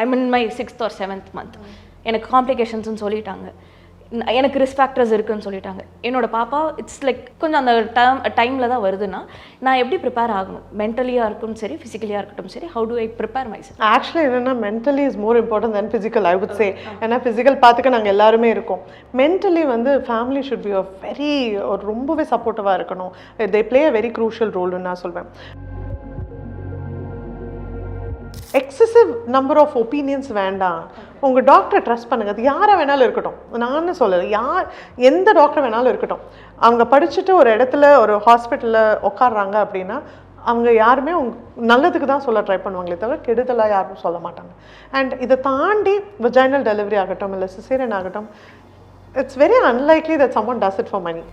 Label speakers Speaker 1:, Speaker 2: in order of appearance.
Speaker 1: I mean my 6th or 7th month எனக்கு காம்ப்ளிகேஷன்ஸ்னு சொல்லிட்டாங்க, எனக்கு ரிஸ்க் ஃபேக்டர்ஸ் இருக்குன்னு சொல்லிட்டாங்க. என்னோட பாப்பா இட்ஸ் லைக் கொஞ்சம் அந்த டைமில் தான் வருதுன்னா நான் எப்படி ப்ரிப்பேர் ஆகணும், மென்டலியாக இருக்கட்டும் சரி ஃபிசிக்கலியாக இருக்கட்டும் சரி, how to I prepare myself?
Speaker 2: Actually என்னென்னா mentally is more important than physical I would say. ஏன்னா ஃபிசிக்கல் பார்த்துக்க நாங்கள் எல்லாருமே இருக்கோம். மென்டலி வந்து ஃபேமிலி ஷுட் பி ரொம்பவே சப்போர்ட்டிவாக இருக்கணும். They play a very crucial ரோல்னு நான் சொல்வேன். எக்ஸசிவ் நம்பர் ஆஃப் ஒப்பீனியன்ஸ் வேண்டாம். உங்கள் டாக்டரை ட்ரஸ்ட் பண்ணுங்கள். அது யாரை வேணாலும் இருக்கட்டும், நான் சொல்லலை, எந்த டாக்டர் வேணாலும் இருக்கட்டும். அவங்க படிச்சுட்டு ஒரு இடத்துல ஒரு ஹாஸ்பிட்டலில் உட்காடுறாங்க அப்படின்னா அவங்க யாருமே நல்லதுக்கு தான் சொல்ல ட்ரை பண்ணுவாங்களே தவிர கெடுதலாக யாரும் சொல்ல மாட்டாங்க. அண்ட் இதை தாண்டி வெஜைனல் டெலிவரி ஆகட்டும் இல்லை சிசேரியன் ஆகட்டும், it's very unlikely that someone does it for money.